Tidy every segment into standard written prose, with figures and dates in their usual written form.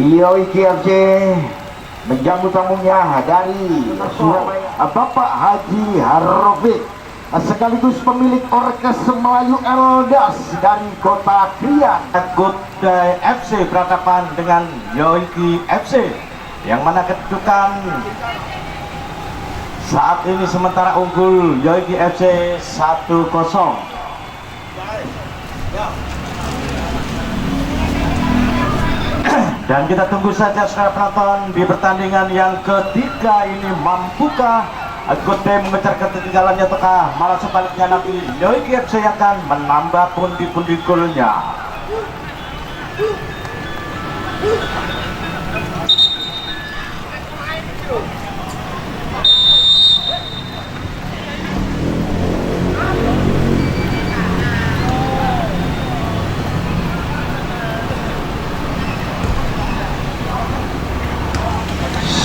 Yoiki FC menjamu tamunya dari Surabaya, Bapak Haji Harofik, sekaligus pemilik Orkes Melayu Eldas dari Kota Krian. Good Day FC berhadapan dengan Yoiki FC, yang mana kedudukan saat ini sementara unggul Yoiki FC 1-0. Dan kita tunggu saja saudara penonton di pertandingan yang ketiga ini, mampukah Good Day mengejar ketinggalannya ataukah malah sebaliknya nanti Yoiki FC akan menambah pundi-pundi golnya.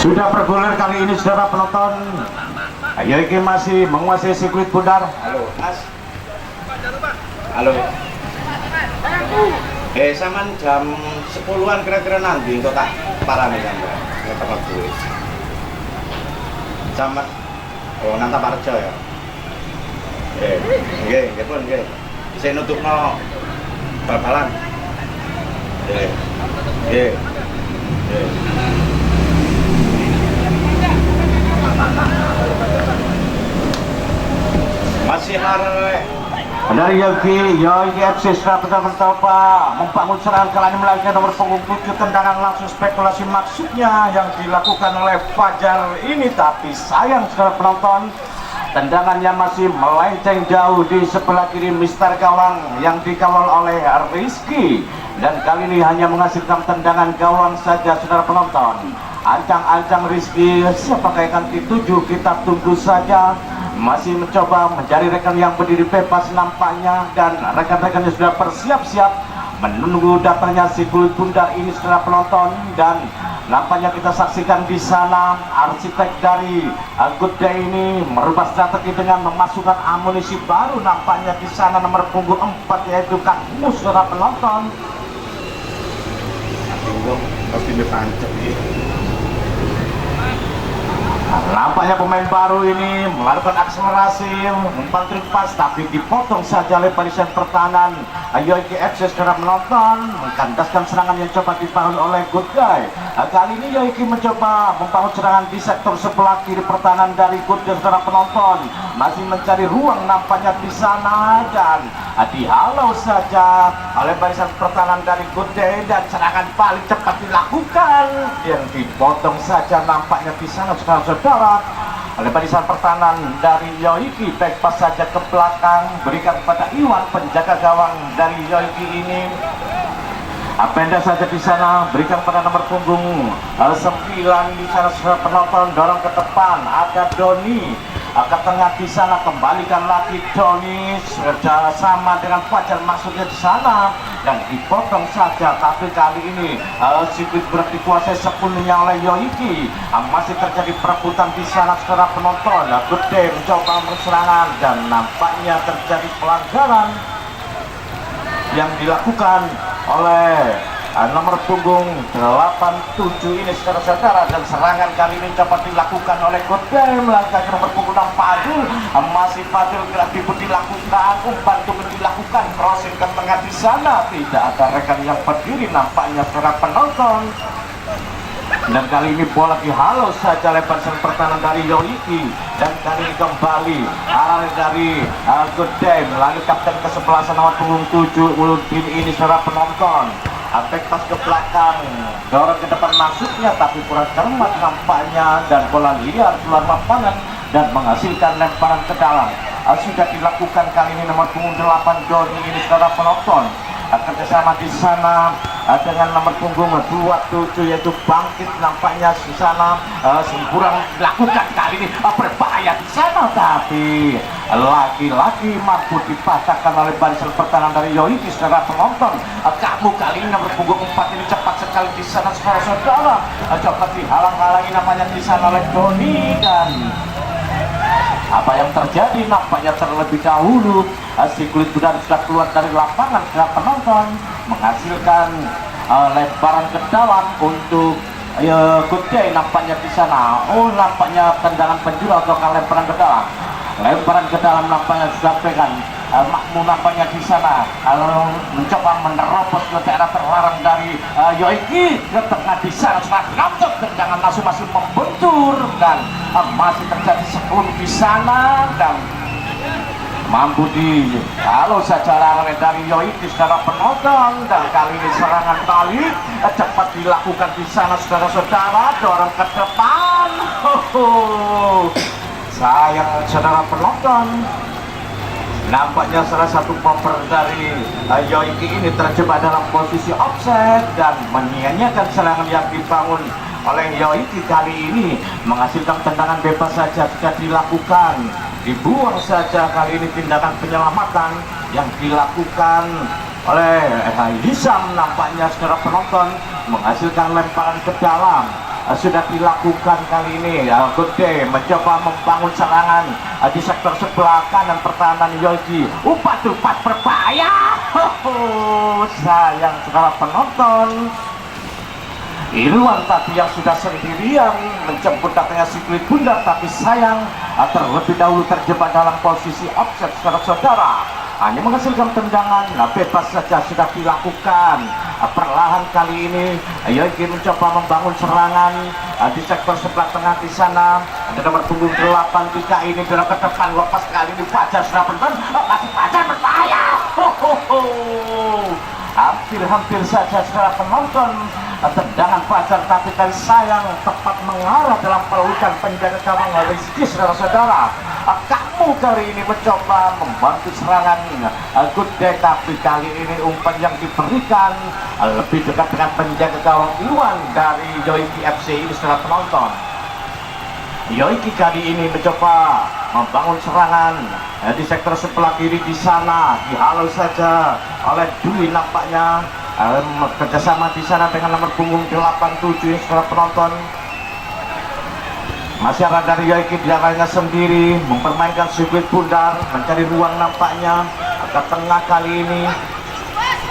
Sudah bergulir kali ini saudara penonton. Yoiki masih menguasai sirkuit bundar. Halo Mas. Halo. Saman jam 10-an kira-kira nanti kok tak parane sampean. Nek tempat gue. Sama Nanta Parjo ya. Nggih pun nggih. Saya nutupno bal-balan. Nggih. Masih hari dari Yoiki FC sudah mencoba membangun serangan kali ini melalui nomor punggung 7, tendangan langsung spekulasi maksudnya yang dilakukan oleh Fajar ini, tapi sayang saudara penonton, tendangannya masih melenceng jauh di sebelah kiri Mister Gawang yang dikawal oleh Rizky, dan kali ini hanya menghasilkan tendangan gawang saja saudara penonton. Ancang-ancang Rizky siapakah yang akan dituju, kita tunggu saja. Masih mencoba mencari rekan yang berdiri bebas nampaknya, dan rekan-rekannya sudah bersiap-siap menunggu datangnya si kulit bundar ini saudara penonton. Dan nampaknya kita saksikan di sana arsitek dari Good Day ini merubah strategi dengan memasukkan amunisi baru, nampaknya di sana nomor punggung 4 yaitu Kang Mus saudara penonton. Nampaknya pemain baru ini melakukan akselerasi, umpan trik pas, tapi dipotong saja oleh barisan pertahanan Yoiki FC saudara menonton, mengkandaskan serangan yang coba dibangun oleh Good Day. Kali ini Yoiki mencoba membangun serangan di sektor sebelah kiri pertahanan dari Good Day saudara penonton, masih mencari ruang nampaknya di sana, dan dihalau saja oleh barisan pertahanan dari Good Day, dan serangan paling cepat dilakukan yang dipotong saja nampaknya di sana saudara oleh barisan pertahanan dari Yoiki. Back pas saja ke belakang, berikan kepada Iwan penjaga gawang dari Yoiki ini. Pendek saja di sana, berikan pada nomor punggung 9 di sana saudara penonton, dorong ke depan, ada Doni ke tengah di sana, kembalikan lagi Doni sama dengan Fajar masuknya di sana, dan dipotong saja. Tapi kali ini sirkuit berat dikuasai sepenuhnya oleh Yoiki. Masih terjadi perebutan di sana saudara penonton. Good Day mencoba berserangan, dan nampaknya terjadi pelanggaran yang dilakukan oleh nomor punggung 87 ini saudara-saudara, dan serangan kali ini dapat dilakukan oleh Good Day melalui nomor punggung 6 Fadil. Masih Fadil gerak dilakukan, umpan itu dilakukan, crossing ke tengah di sana, tidak ada rekan yang berdiri nampaknya saudara penonton. Dan kali ini bola dihalau saja lebar pertahanan dari Yoiki, dan kali ini kembali arah dari Good Day melalui kapten ke-11 nomor punggung 7 Uludin ini saudara penonton. Back pas ke belakang, dorong ke depan masuknya tapi kurang cermat nampaknya, dan bola liar keluar lapangan dan menghasilkan lemparan ke dalam. Sudah dilakukan kali ini nomor punggung 8 Doni ini saudara penonton, kerjasama di sana dengan nomor punggung 27 yaitu Bangkit, nampaknya di sana kurang dilakukan kali ini, berbahaya di sana, tapi lagi-lagi mampu dipatahkan oleh barisan pertahanan dari Yoiki saudara penonton. Kamu kali ini nomor punggung 4 ini cepat sekali di sana saudara-saudara, coba dihalang-halangi namanya di sana oleh Doni, dan Apa yang terjadi? Nampaknya terlebih dahulu si kulit kuda sudah keluar dari lapangan ke penonton, menghasilkan lemparan ke dalam untuk Good Day. Nampaknya di sana, nampaknya tendangan penjuru atau lemparan ke dalam. Lemparan ke dalam nampaknya sudah pegang. Makmu nampaknya di sana mencoba menerobos ke daerah terlarang dari Yoiki ke tengah di sana, setelah nonton tendangan masing-masing membentur dan masih terjadi sebelum di sana dan mampu kalau saja larangan dari Yoiki secara penonton, dan kali ini serangan balik cepat dilakukan di sana saudara-saudara, dorong ke depan. Sayang saudara penonton, nampaknya salah satu popper dari Yoiki ini terjebak dalam posisi offset dan menyia-nyiakan serangan yang dibangun oleh Yoiki kali ini, menghasilkan tendangan bebas saja jika dilakukan, dibuang saja kali ini tindakan penyelamatan yang dilakukan oleh Hisam. Nampaknya saudara penonton menghasilkan lemparan ke dalam. Sudah dilakukan kali ini. Good Day mencoba membangun serangan di sektor sebelah kanan pertahanan Yoiki. Umpan tepat berbahaya. Sayang saudara penonton, Irwan tadi yang sudah sendirian menjemput datangnya si kulit bundar, tapi sayang terlebih dahulu terjebak dalam posisi offset saudara-saudara. Hanya menghasilkan tendangan bebas saja sudah dilakukan. Perlahan kali ini Yoiki mencoba membangun serangan di sektor sebelah tengah di sana. Ada nomor punggung 8 jika ini dorong ke depan, lepas kali ini Fajar sudah penonton, masih Fajar berbahaya. Hampir saja saudara penonton tendangan Fajar, tapi kali sayang tepat mengarah dalam pelukan penjaga gawang Rizky saudara-saudara. Kamu kali ini mencoba membantu serangan Good Day, tapi kali ini umpan yang diberikan lebih dekat dengan penjaga gawang Iwan dari Yoiki FC ini saudara penonton. Yoiki kali ini mencoba membangun serangan di sektor sebelah kiri di sana, dihalau saja oleh Dwi nampaknya. Kerjasama di sana dengan nomor punggung 87 setelah penonton. Masih ada dari Yoiki di dalamnya sendiri mempermainkan sirkuit bundar, mencari ruang nampaknya ke tengah kali ini.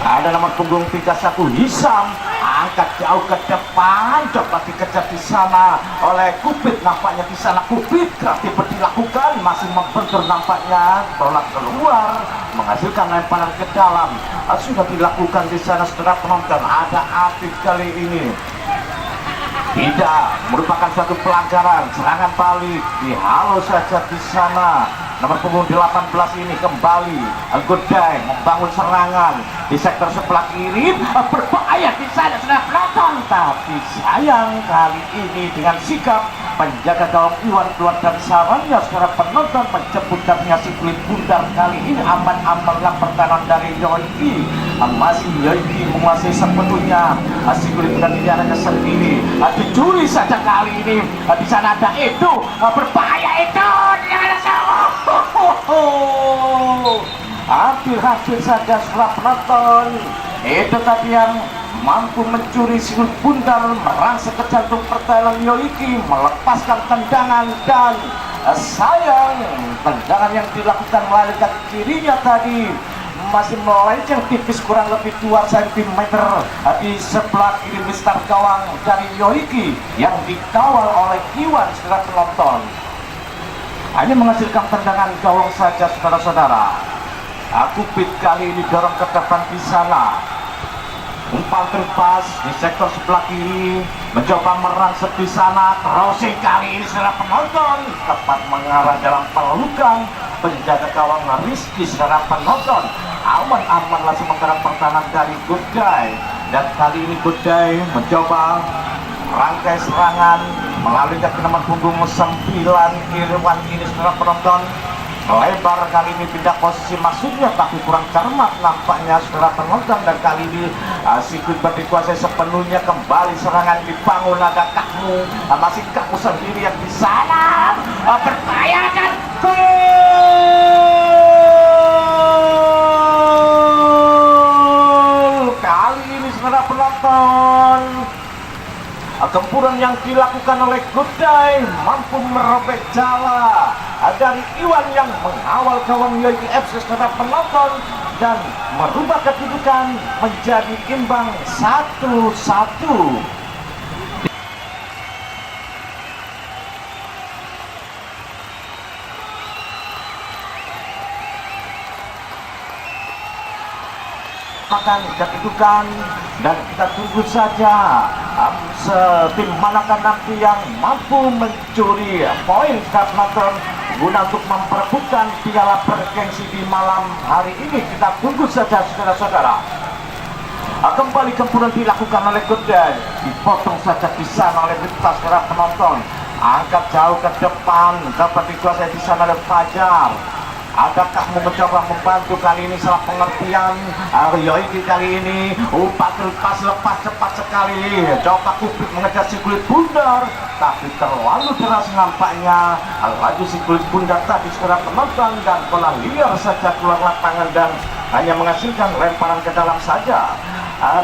Ada nomor punggung 31 Hisam, angkat jauh ke depan, coba dikejar di sana oleh Kupit. Nampaknya di sana Kupit kreatif dilakukan, masih membentur nampaknya, bola keluar menghasilkan lemparan ke dalam. Sudah dilakukan di sana saudara penonton. Ada Afif kali ini tidak merupakan suatu pelanggaran, serangan balik dihalau saja di sana. Nomor punggung 18 ini kembali Good Day membangun serangan di sektor sebelah kiri, berbahaya di sana sudah penonton, tapi sayang kali ini dengan sikap penjaga gawang Iwan keluar dari sarangnya secara penonton, menjemput datangnya si kulit bundar kali ini. Aman-amanlah pertahanan dari Yoiki, masih Yoiki menguasai sepenuhnya si kulit bundar di daerahnya sendiri. Dicuri saja kali ini di sana ada Edo, berbahaya Edo di daerah sana. Hampir saja setelah penonton itu tadi yang mampu mencuri single bundar, merangsek ke jantung pertahanan Yoiki, melepaskan tendangan, dan sayang tendangan yang dilakukan melalui kaki kirinya tadi masih melenceng tipis kurang lebih 2 cm di sebelah kiri mistar gawang dari Yoiki yang dikawal oleh Iwan setelah penonton. Hanya menghasilkan tendangan gawang saja saudara-saudara. Kupit kali ini dorong ke depan di sana. Umpan terpas di sektor sebelah kiri, mencoba merangsek di sana. Crossing kali ini saudara penonton tepat mengarah dalam pelukan penjaga gawang Rizky saudara penonton. Aman-amanlah sementara pertahanan dari Good Day, dan kali ini Good Day mencoba rangkai serangan melalui kaki nomor punggung 9 Irwan ini saudara penonton. Lebar kali ini pindah posisi masuknya, tapi kurang cermat nampaknya saudara penonton, dan kali ini sirkuit berdikuasai sepenuhnya. Kembali serangan dibangun, ada kamu, masih kamu sendiri yang di sana, berbahaya dan gol kali ini saudara penonton. Gempuran yang dilakukan oleh Good Day mampu merobek jala dari Iwan yang mengawal kawan Yogi FC secara penonton dan merubah kedudukan menjadi imbang 1-1. Makan kedudukan dan kita tunggu saja tim manakah nanti yang mampu mencuri poin saat penonton guna untuk memperebutkan piala bergengsi di malam hari ini. Kita tunggu saja saudara-saudara. Kembali gempuran dilakukan oleh Gudai, dipotong saja di sana oleh Vitas para penonton, angkat jauh ke depan dapat dikuasai di sana oleh Fajar. Adakah mau mencoba membantu kali ini salah pengertian Yogi kali ini umpan pas lepas cepat sekali, coba Kupik mengejar si kulit bundar tapi terlalu deras nampaknya. Laju si kulit bundar tadi secara penonton dan bola liar saja keluar lapangan dan hanya menghasilkan lemparan ke dalam saja.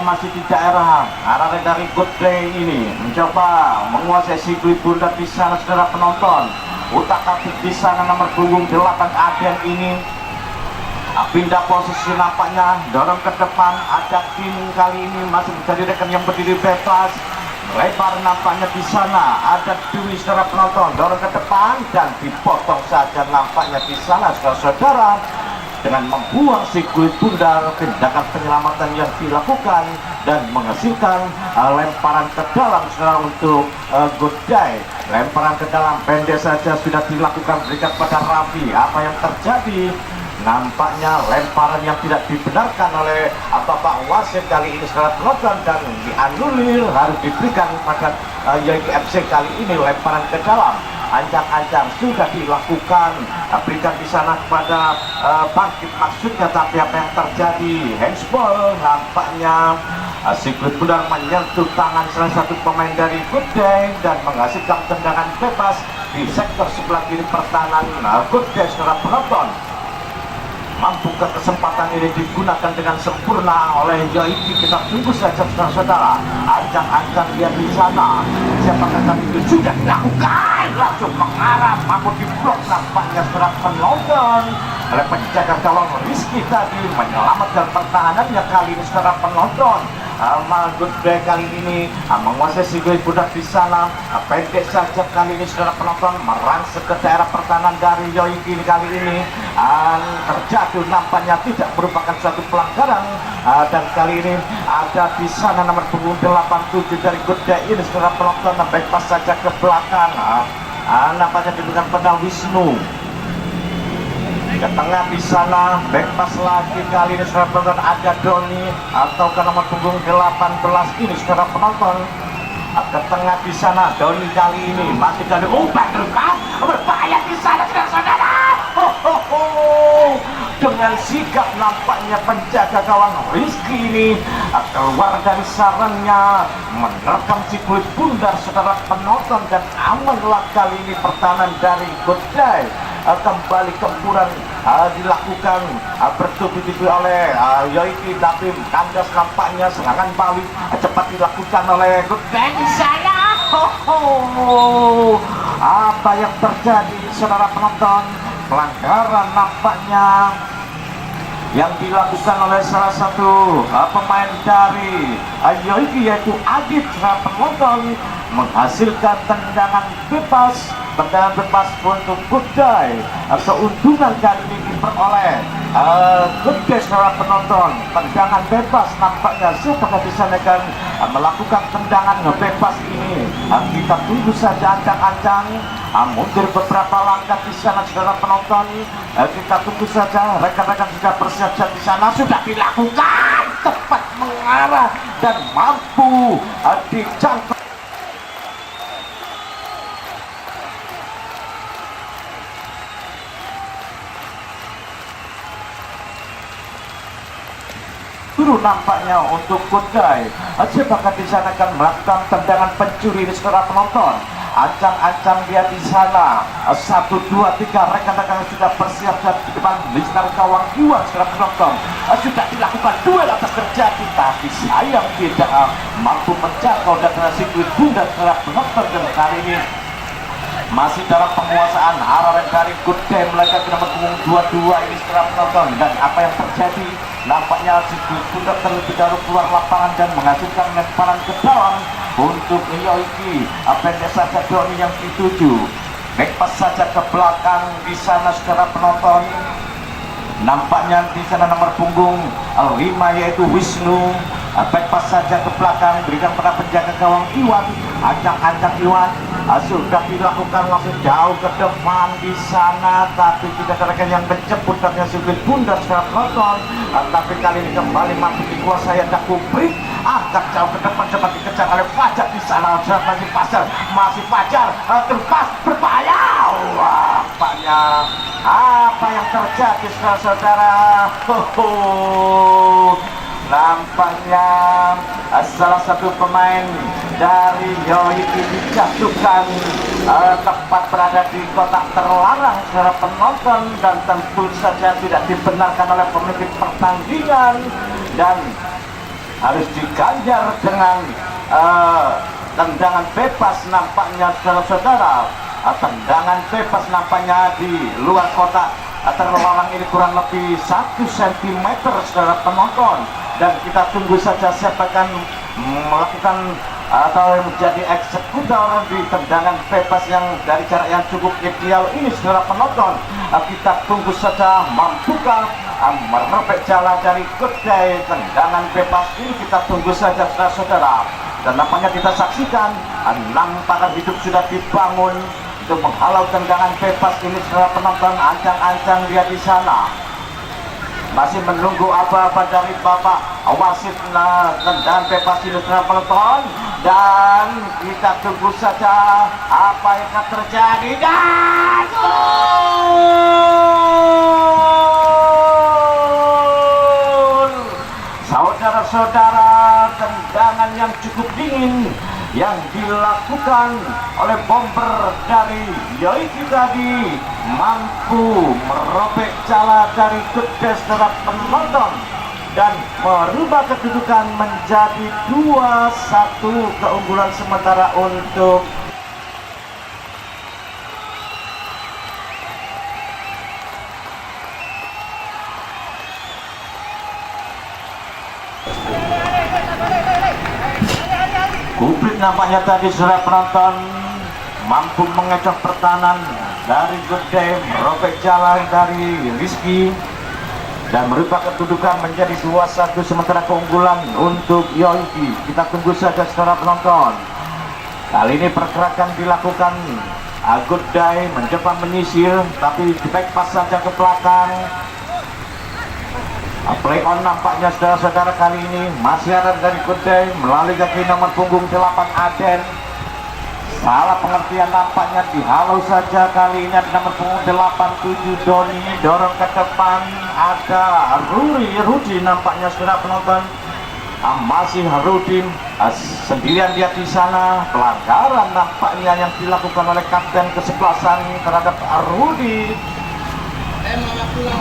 Masih di daerah arah dari Good Day ini mencoba menguasai si kulit bundar di sana saudara penonton. Utak-atik di sana nomor punggung 8 Aden ini pindah posisi nampaknya, dorong ke depan. Ada Kim kali ini masih menjadi rekan yang berdiri bebas, lebar nampaknya di sana. Ada Dwi saudara penonton, dorong ke depan dan dipotong saja nampaknya di sana saudara-saudara. Dengan membuang si kulit bundar, tindakan penyelamatan yang dilakukan dan menghasilkan lemparan ke dalam saudara untuk Godai. Lemparan ke dalam pendek saja sudah dilakukan, berikan pada Raffi. Apa yang terjadi? Nampaknya lemparan yang tidak dibenarkan oleh Bapak wasit kali ini saudara penonton dan dianulir, harus diberikan pada Yogi FC kali ini lemparan ke dalam. Ancang-ancang sudah dilakukan, berikan di sana kepada Bangkit maksudnya, tapi apa yang terjadi? Handsball nampaknya. Si kulit bundar menyentuh tangan salah satu pemain dari Good Day dan menghasilkan tendangan bebas di sektor sebelah kiri pertahanan Good Day saudara penonton. Mampukah kesempatan ini digunakan dengan sempurna oleh Yogi? Kita tunggu saja saudara-saudara. Ancang-ancang dia di sana. Siapakah kali itu sudah dilakukan? Langsung mengarah, mampu diblok nampaknya saudara penonton oleh penjaga gawang Rizky tadi, menyelamatkan pertahanannya kali ini saudara penonton. Good Day kali ini menguasai si kulit bundar di sana, pendek saja kali ini saudara penonton, merangsek ke daerah pertahanan dari Yogi kali ini. Terjatuh nampaknya tidak merupakan suatu pelanggaran dan kali ini ada di sana nomor punggung 87 dari Good Day ini saudara penonton, backpass saja ke belakang. Nampaknya diberikan pada Wisnu ke tengah di sana, backpass lagi kali ini saudara penonton, ada Doni atau ke nomor punggung 18 ini saudara penonton. Ke tengah di sana Doni kali ini masih dari umpan berbahaya di sana saudara-saudara. Dengan sigap nampaknya penjaga gawang Rizky ini keluar dari sarangnya, menerkam si kulit bundar saudara penonton dan amanlah kali ini pertahanan dari Good Day. Kembali gempuran dilakukan bertubi-tubi oleh Yogi, tapi kandas nampaknya serangan balik cepat dilakukan oleh Good Day di sana. Apa yang terjadi saudara penonton? Pelanggaran nampaknya yang dilakukan oleh salah satu pemain dari Yogi yaitu Adit saudara penonton, menghasilkan tendangan bebas untuk Good Day. Keuntungan kali ini diperoleh Good Day saudara penonton. Tendangan bebas nampaknya seperti disanakan melakukan tendangan bebas ini. Kita tunggu saja ancang-ancang mundur beberapa langkah di sana saudara penonton. Kita tunggu saja, rekan-rekan sudah bersiap-siap di sana, sudah dilakukan, tepat mengarah dan mampu dijangkau. Nampaknya untuk Good Day. Siapakah di sana akan melakukan tendangan pencuri di saudara penonton? Ancang-ancang dia di sana. 1, 2, 3 rekan-rekan sudah bersiap-siap di depan lister gawang Iwan saudara penonton. Sudah dilakukan duel atas terjadi, tapi sayang tidak mampu menjangkau dan si kulit bundar saudara penonton. Dan kali ini masih dalam penguasaan arah dari Good Day melangkah ke nomor punggung 22 ini setelah penonton. Dan apa yang terjadi, nampaknya si Budak terlebih dahulu keluar lapangan dan menghasilkan lemparan ke dalam untuk Yoiki. Pendek saja Doni yang dituju, back pass saja ke belakang di sana setelah penonton. Nampaknya di sana nomor punggung 5 yaitu Wisnu, back pass saja ke belakang, berikan pada penjaga gawang Iwan. Ancang-ancang Iwan sudah dilakukan langsung jauh ke depan di sana, tapi tidak ada rekan yang menjemput dan sulit bundar secara penonton. Tapi kali ini kembali mampu dikuasai ada Kubrik, angkat jauh ke depan coba dikejar oleh Fajar di sana. Masih Fajar, masih Fajar terpas berbahaya. Wah, apa yang terjadi saudara-saudara? Nampaknya salah satu pemain dari Yoiki dijatuhkan tepat berada di kotak terlarang secara penonton, dan tentu saja tidak dibenarkan oleh pemimpin pertandingan dan harus diganjar dengan tendangan bebas. Nampaknya saudara-saudara, tendangan bebas nampaknya di luar kotak terlarang ini kurang lebih 1 cm saudara penonton, dan kita tunggu saja siapa akan melakukan atau menjadi eksekutor di tendangan bebas yang dari jarak yang cukup ideal ini saudara penonton. Kita tunggu saja mampukah merobek jalan dari Good Day. Tendangan bebas ini kita tunggu saja saudara-saudara, dan nampaknya kita saksikan 6 pagar hidup sudah dibangun untuk menghalau tendangan bebas ini saudara penonton. Ancang-ancang dia di sana masih menunggu apa-apa dari Bapak wasit tendangan bebas ini saudara penonton, dan kita tunggu saja apa yang akan terjadi. Dan saudara-saudara, tendangan yang cukup dingin yang dilakukan oleh bomber dari Yoiki tadi mampu merobek jala dari Good Day saudara penonton dan merubah kedudukan menjadi 2-1 keunggulan sementara untuk Kubrik. Nampaknya tadi saudara penonton mampu mengecoh pertahanan dari Good Day, merobek jalan dari Rizky dan merubah kedudukan menjadi 2-1 sementara keunggulan untuk Yoiki. Kita tunggu saja saudara penonton. Kali ini pergerakan dilakukan Good Day mencoba menyisir, tapi back pass saja ke belakang. Play on nampaknya saudara-saudara kali ini masih ada dari Good Day melalui kaki nomor punggung 8 Aden. Salah pengertian nampaknya dihalau saja kali ini ada nomor punggung 87 Doni, dorong ke depan ada Rudi nampaknya saudara penonton. Masih Rudi sendirian dia di sana. Pelanggaran nampaknya yang dilakukan oleh kapten kesebelasan terhadap Rudi,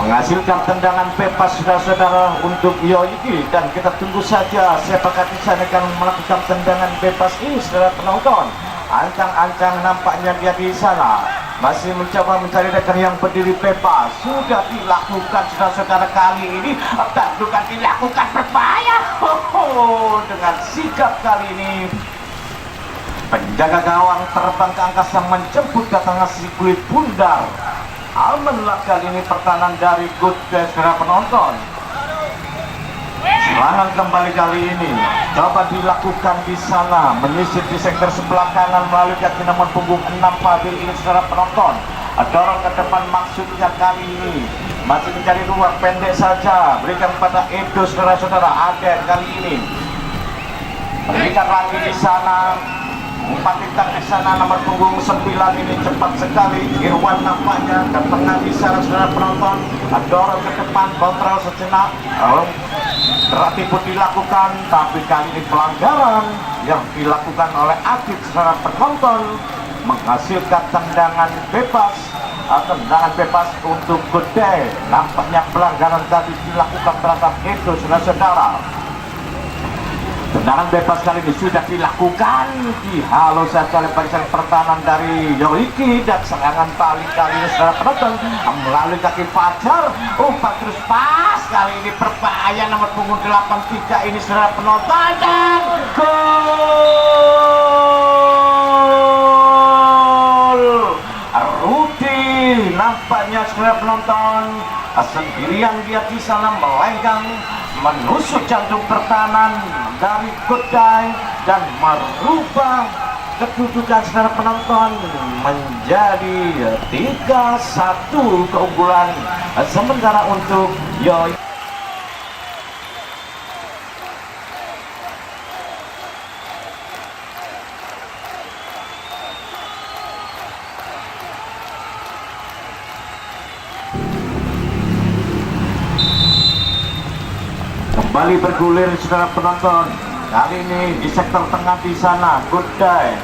menghasilkan tendangan bebas saudara-saudara untuk Yoiki, dan kita tunggu saja siapakah di sana akan melakukan tendangan bebas ini saudara penonton. Ancang-ancang nampaknya dia di sana masih mencoba mencari rekan yang berdiri bebas. Sudah dilakukan saudara-saudara kali ini, tentukan dilakukan berbahaya. Dengan sigap kali ini penjaga gawang terbang ke angkasa menjemput datangnya si kulit bundar. Amanlah kali ini pertahanan dari Good Day saudara penonton. Serangan kembali kali ini coba dilakukan di sana, menyisir di sektor sebelah kanan melalui kaki nomor punggung 6 Fadil ini saudara penonton. Dorong ke depan maksudnya kali ini masih mencari ruang pendek saja, berikan pada Edo saudara-saudara. Aden kali ini berikan lagi di sana, umpan di sana nomor punggung 9 ini cepat sekali. Irwan nampaknya ke tengah di sana saudara penonton, dorong ke depan, kontrol sejenak. Berarti pun dilakukan, tapi kali ini pelanggaran yang dilakukan oleh Adit saudara penonton menghasilkan tendangan bebas. Tendangan bebas untuk Good Day. Nampaknya pelanggaran tadi dilakukan terhadap itu saudara-saudara. Tendangan bebas kali ini sudah dilakukan, dihalau saja oleh barisan pertahanan dari Yoiki, dan serangan balik kali ini saudara penonton melalui kaki Fajar. Umpan terus pas, kali ini berbahaya nomor punggung 83 ini saudara penonton, dan gol Rudi. Nampaknya saudara penonton sendirian dia di sana melenggang menusuk jantung pertahanan dari Godai dan merubah kedudukan saudara penonton menjadi 3-1 keunggulan sementara untuk Yoi. Kembali bergulir saudara penonton, kali ini di sektor tengah di sana Godai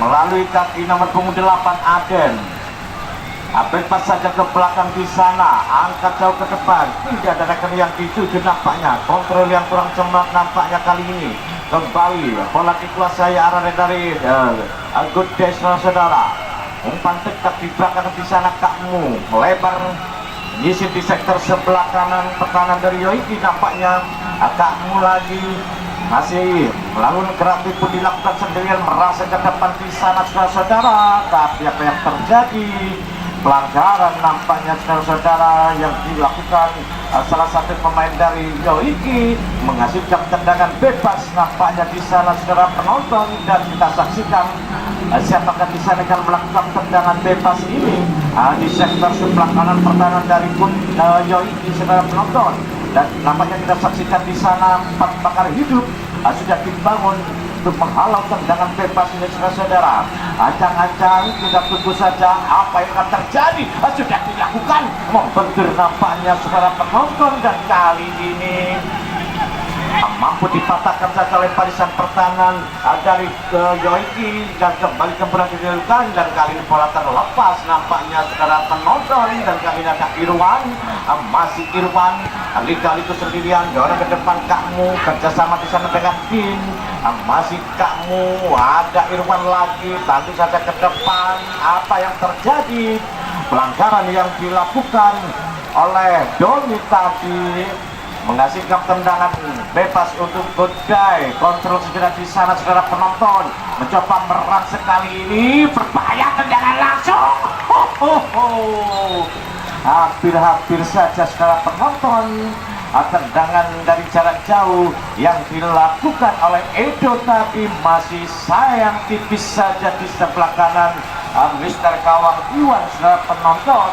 melalui kaki nomor punggung 8 Aden. Bebas saja ke belakang di sana, angkat jauh ke depan, tidak ada rekan yang dituju nampaknya, kontrol yang kurang cermat nampaknya kali ini. Kembali bola dikuasai arah dari Godai saudara. Umpan tegak di belakang di sana Kakmu melebar nyisip di sektor sebelah kanan pertahanan dari Yoiki. Nampaknya Kakmu lagi masih melakukan gerak pun dilakukan sendirian, merasa ke depan di sana saudara-saudara. Tapi apa yang terjadi? Pelanggaran nampaknya saudara-saudara yang dilakukan salah satu pemain dari Yoiki, menghasilkan tendangan bebas nampaknya di sana saudara penonton, dan kita saksikan siapakah di sana yang melakukan tendangan bebas ini di sektor sebelah kanan pertahanan dari Yoiki saudara penonton. Dan nampaknya kita saksikan di sana 4 bakar hidup sudah dibangun untuk menghalau tendangan bebas ini saudara-saudara. Ancang-ancang kita tunggu saja apa yang akan terjadi. Sudah dilakukan, membentur nampaknya saudara penonton, dan kali ini mampu dipatahkan saja oleh barisan pertahanan dari Yoiki, dan kembali dilakukan, dan kali ini bola terlepas nampaknya saudara penonton, dan kali ini ada Irwan, masih Irwan kali-kali itu sendirian, dorong ke depan Kakmu kerjasama di sana dengan Din, masih Kakmu, ada Irwan lagi, tentu saja ke depan. Apa yang terjadi? Pelanggaran yang dilakukan oleh Doni tadi menghasilkan tendangan bebas untuk Godai. Kontrol segera di sana saudara penonton, mencoba merang sekali ini, berbahaya tendangan langsung. Hampir-hampir saja saudara penonton, tendangan dari jarak jauh yang dilakukan oleh Edo tadi masih sayang tipis saja di sebelah kanan Mister Gawang Iwan saudara penonton,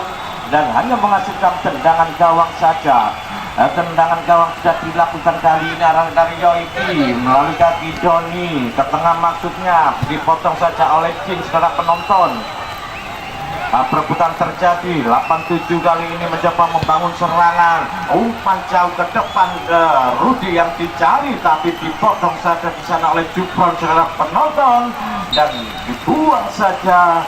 dan hanya menghasilkan tendangan gawang saja. Tendangan gawang sudah dilakukan kali ini arah dari Yoiki melalui kaki Doni ke tengah, maksudnya dipotong saja oleh Jin saudara penonton. Perebutan terjadi, 87 kali ini mencoba membangun serangan, umpan jauh ke depan Rudi yang dicari, tapi dipotong saja di sana oleh Jupron saudara penonton, dan dibuang saja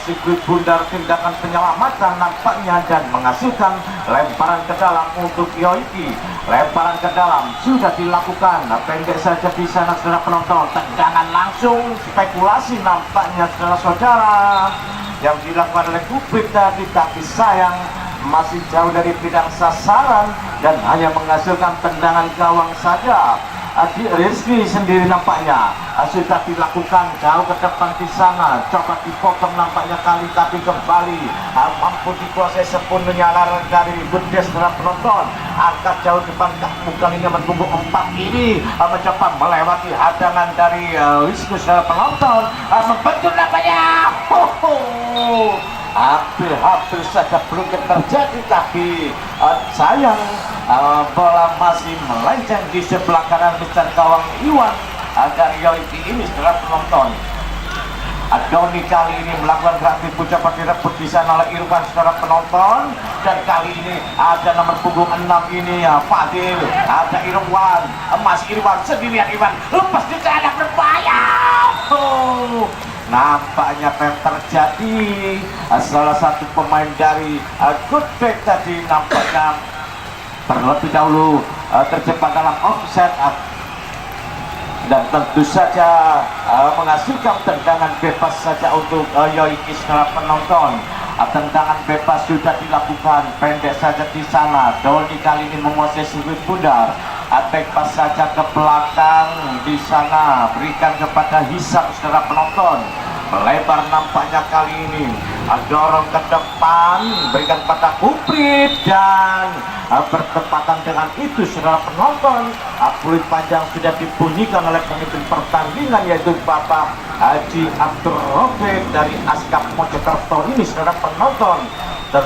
sirkuit bundar tindakan penyelamatan nampaknya, dan menghasilkan lemparan ke dalam untuk Yoiki. Lemparan ke dalam sudah dilakukan, pendek saja di sana saudara penonton, tendangan langsung, spekulasi nampaknya saudara-saudara yang dilakukan oleh Kupit tadi, tapi sayang masih jauh dari bidang sasaran dan hanya menghasilkan tendangan gawang saja. Rizky sendiri nampaknya sudah dilakukan jauh ke depan di sana, coba dipotong nampaknya kali, tapi kembali mampu dikuasai sepenuhnya dari Godes saudara penonton. Angkat jauh depan Kakmu kali ini berpunggung 4 ini mencoba melewati hadangan dari Rizky saudara penonton, membentur nampaknya. Hampir saja belum terjadi, tapi sayang bola masih melenceng di sebelah kanan Mister Gawang Iwan dari Yoiki ini saudara penonton. Doni kali ini melakukan gratis ucapan direbut di sana oleh Irwan saudara penonton, dan kali ini ada nomor punggung 6 ini Fadil, ada Irwan, masih Irwan sendirian, Irwan lepas di sana, berbahaya. Nampaknya yang terjadi, salah satu pemain dari Good Back tadi nampaknya terlebih dahulu terjebak dalam offset. dan tentu saja menghasilkan tendangan bebas saja untuk Yoiki saudara penonton. Tendangan bebas sudah dilakukan, pendek saja di sana. Doni kali ini menguasai sudut bundar. Bebas saja ke belakang di sana, berikan kepada Hisam saudara penonton. Melebar nampaknya kali ini, dorong ke depan, berikan pada Kuprit, dan bertepatan dengan itu saudara penonton, peluit panjang sudah dibunyikan oleh pemimpin pertandingan, yaitu Bapak Haji Abdul Rafiq dari Askap Mojokerto ini saudara penonton. Dan